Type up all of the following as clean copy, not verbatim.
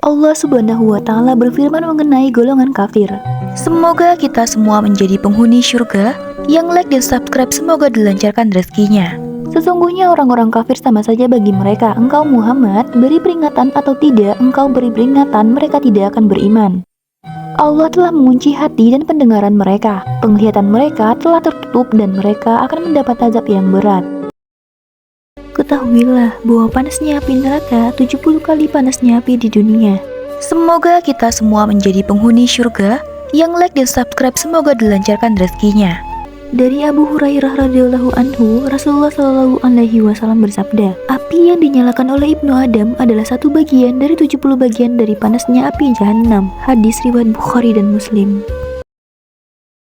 Allah Subhanahu wa Ta'ala berfirman mengenai golongan kafir. Semoga kita semua menjadi penghuni surga. Yang like dan subscribe semoga dilancarkan rezekinya. Sesungguhnya orang-orang kafir sama saja bagi mereka. Engkau Muhammad beri peringatan atau tidak, engkau beri peringatan, mereka tidak akan beriman. Allah telah mengunci hati dan pendengaran mereka. Penglihatan mereka telah tertutup dan mereka akan mendapat azab yang berat. Ketahuilah bahwa panasnya api neraka 70 kali panasnya api di dunia. Semoga kita semua menjadi penghuni surga. Yang like dan subscribe semoga dilancarkan rezekinya. Dari Abu Hurairah radhiyallahu anhu, Rasulullah shallallahu alaihi wasallam bersabda, api yang dinyalakan oleh Ibnu Adam adalah satu bagian dari 70 bagian dari panasnya api Jahannam. Hadis riwayat Bukhari dan Muslim.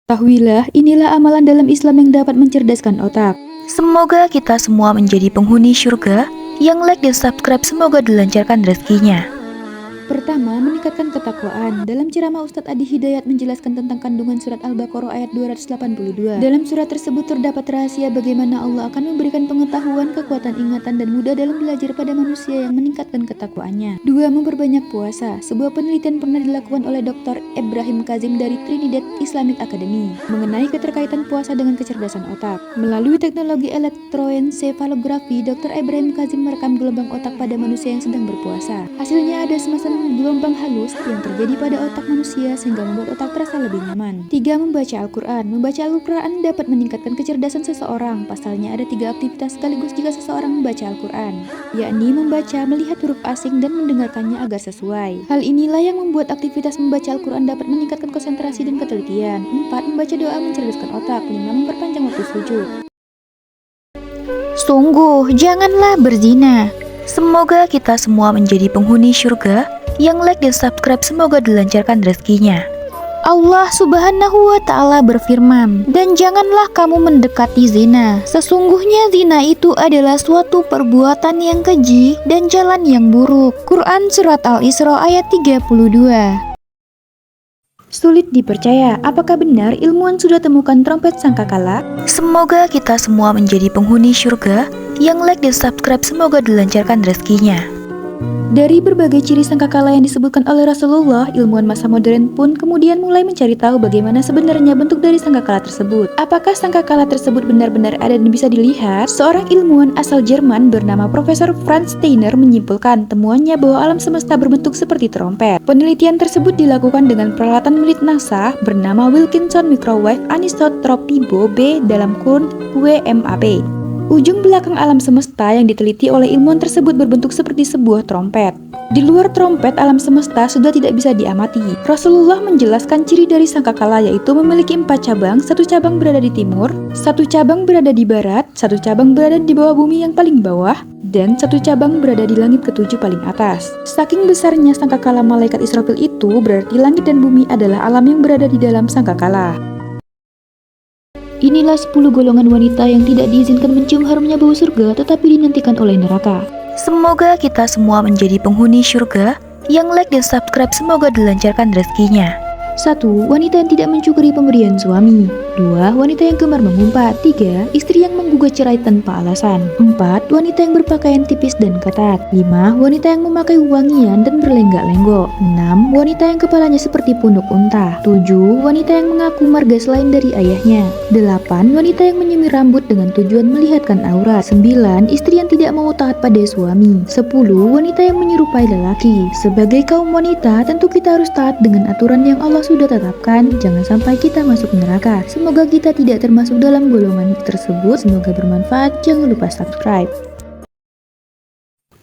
Ketahuilah, inilah amalan dalam Islam yang dapat mencerdaskan otak. Semoga kita semua menjadi penghuni surga. Yang like dan subscribe semoga dilancarkan rezekinya. Pertama, meningkatkan ketakwaan. Dalam ceramah Ustadz Adi Hidayat menjelaskan tentang kandungan surat Al-Baqarah ayat 282. Dalam surat tersebut terdapat rahasia bagaimana Allah akan memberikan pengetahuan, kekuatan ingatan, dan mudah dalam belajar pada manusia yang meningkatkan ketakwaannya. 2. Memperbanyak puasa. Sebuah penelitian pernah dilakukan oleh Dr. Ibrahim Kazim dari Trinidad Islamic Academy mengenai keterkaitan puasa dengan kecerdasan otak. Melalui teknologi elektroencephalografi, Dr. Ibrahim Kazim merekam gelombang otak pada manusia yang sedang berpuasa. Hasilnya ada semacam gelombang halus yang terjadi pada otak manusia sehingga membuat otak terasa lebih nyaman. 3. Membaca Al-Quran. Membaca Al-Quran dapat meningkatkan kecerdasan seseorang. Pasalnya ada 3 aktivitas sekaligus jika seseorang membaca Al-Quran, yakni membaca, melihat huruf asing, dan mendengarkannya agar sesuai. Hal inilah yang membuat aktivitas membaca Al-Quran dapat meningkatkan konsentrasi dan ketelitian. 4. Membaca doa mencerdaskan otak. 5. Memperpanjang waktu sujud. Sungguh, janganlah berzina. Semoga kita semua menjadi penghuni surga. Yang like dan subscribe semoga dilancarkan rezekinya. Allah Subhanahu wa Ta'ala berfirman, dan janganlah kamu mendekati zina. Sesungguhnya zina itu adalah suatu perbuatan yang keji dan jalan yang buruk. Quran Surat Al-Isra ayat 32. Sulit dipercaya, apakah benar ilmuwan sudah temukan trompet sangkakala? Semoga kita semua menjadi penghuni surga. Yang like dan subscribe semoga dilancarkan rezekinya. Dari berbagai ciri sangkakala yang disebutkan oleh Rasulullah, ilmuwan masa modern pun kemudian mulai mencari tahu bagaimana sebenarnya bentuk dari sangkakala tersebut. Apakah sangkakala tersebut benar-benar ada dan bisa dilihat? Seorang ilmuwan asal Jerman bernama Profesor Franz Steiner menyimpulkan temuannya bahwa alam semesta berbentuk seperti trompet. Penelitian tersebut dilakukan dengan peralatan milik NASA bernama Wilkinson Microwave Anisotropi B dalam kurun WMAP. Ujung belakang alam semesta yang diteliti oleh ilmuwan tersebut berbentuk seperti sebuah trompet. Di luar trompet, alam semesta sudah tidak bisa diamati. Rasulullah menjelaskan ciri dari sangkakala yaitu memiliki 4 cabang, 1 cabang berada di timur, 1 cabang berada di barat, 1 cabang berada di bawah bumi yang paling bawah, dan 1 cabang berada di langit ketujuh paling atas. Saking besarnya sangkakala malaikat Israfil itu, berarti langit dan bumi adalah alam yang berada di dalam sangkakala. Inilah 10 golongan wanita yang tidak diizinkan mencium harumnya bau surga tetapi dinantikan oleh neraka. Semoga kita semua menjadi penghuni surga. Yang like dan subscribe semoga dilancarkan rezekinya. 1. Wanita yang tidak mensyukuri pemberian suami. 2. Wanita yang gemar mengumpat. 3. Istri yang menggugat cerai tanpa alasan. 4. Wanita yang berpakaian tipis dan ketat. 5. Wanita yang memakai wangian dan berlenggak-lenggok. 6. Wanita yang kepalanya seperti punuk unta. 7. Wanita yang mengaku marga selain dari ayahnya. 8. Wanita yang menyemir rambut dengan tujuan melihatkan aurat. 9. Istri yang tidak mau taat pada suami. 10. Wanita yang menyerupai lelaki. Sebagai kaum wanita, tentu kita harus taat dengan aturan yang Allah sudah tetapkan. Jangan sampai kita masuk neraka. Semoga kita tidak termasuk dalam golongan tersebut. Semoga bermanfaat. Jangan lupa subscribe.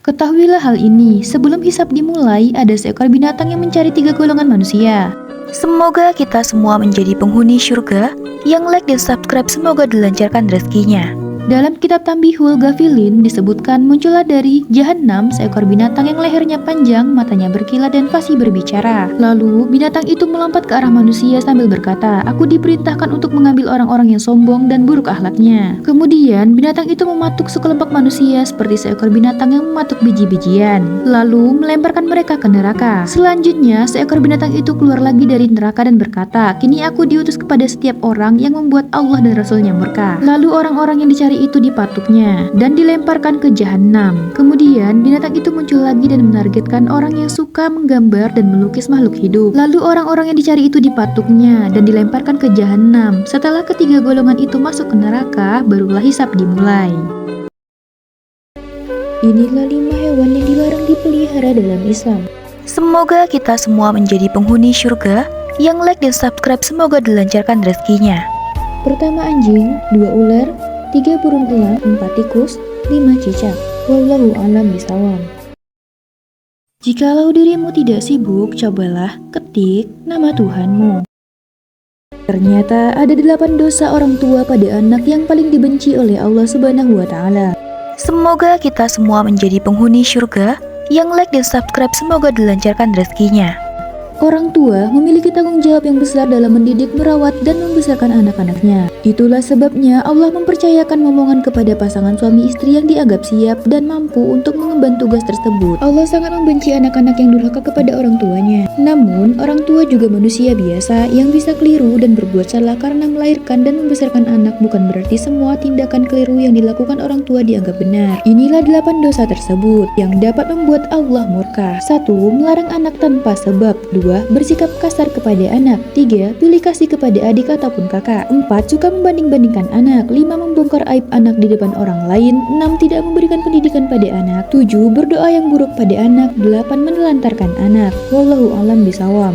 Ketahuilah hal ini, sebelum hisab dimulai, ada seekor binatang yang mencari 3 golongan manusia. Semoga kita semua menjadi penghuni surga. Yang like dan subscribe semoga dilancarkan rezekinya. Dalam kitab Tambihul Ghafilin disebutkan muncullah dari Jahannam seekor binatang yang lehernya panjang, matanya berkilat dan fasih berbicara. Lalu binatang itu melompat ke arah manusia sambil berkata, "Aku diperintahkan untuk mengambil orang-orang yang sombong dan buruk akhlaknya." Kemudian binatang itu mematuk sekelompok manusia seperti seekor binatang yang mematuk biji-bijian, lalu melemparkan mereka ke neraka. Selanjutnya seekor binatang itu keluar lagi dari neraka dan berkata, "Kini aku diutus kepada setiap orang yang membuat Allah dan Rasulnya murka." Lalu orang-orang yang dicari dicari itu dipatuknya dan dilemparkan ke jahanam. Kemudian binatang itu muncul lagi dan menargetkan orang yang suka menggambar dan melukis makhluk hidup. Lalu orang-orang yang dicari itu dipatuknya dan dilemparkan ke jahanam. Setelah ketiga golongan itu masuk ke neraka, barulah hisab dimulai. Inilah 5 hewan yang dilarang dipelihara dalam Islam. Semoga kita semua menjadi penghuni surga. Yang like dan subscribe semoga dilancarkan rezekinya. Pertama anjing, 2 ular, 3 burung elang, 4 tikus, 5 cicak. Wallahu a'lam bishawab. Jikalau dirimu tidak sibuk, cobalah ketik nama Tuhanmu. Ternyata ada 8 dosa orang tua pada anak yang paling dibenci oleh Allah Subhanahu wa Ta'ala. Semoga kita semua menjadi penghuni surga. Yang like dan subscribe semoga dilancarkan rezekinya. Orang tua memiliki tanggung jawab yang besar dalam mendidik, merawat, dan membesarkan anak-anaknya. Itulah sebabnya Allah mempercayakan momongan kepada pasangan suami istri yang dianggap siap dan mampu untuk mengemban tugas tersebut. Allah sangat membenci anak-anak yang durhaka kepada orang tuanya. Namun, orang tua juga manusia biasa yang bisa keliru dan berbuat salah karena melahirkan dan membesarkan anak bukan berarti semua tindakan keliru yang dilakukan orang tua dianggap benar. Inilah 8 dosa tersebut yang dapat membuat Allah murka. 1. Melarang anak tanpa sebab. 2. Bersikap kasar kepada anak. 3. Pilih kasih kepada adik ataupun kakak. 4. Suka membanding-bandingkan anak. 5. Membongkar aib anak di depan orang lain. 6. Tidak memberikan pendidikan pada anak. 7. Berdoa yang buruk pada anak. 8. Menelantarkan anak. Wallahu a'lam bishawab.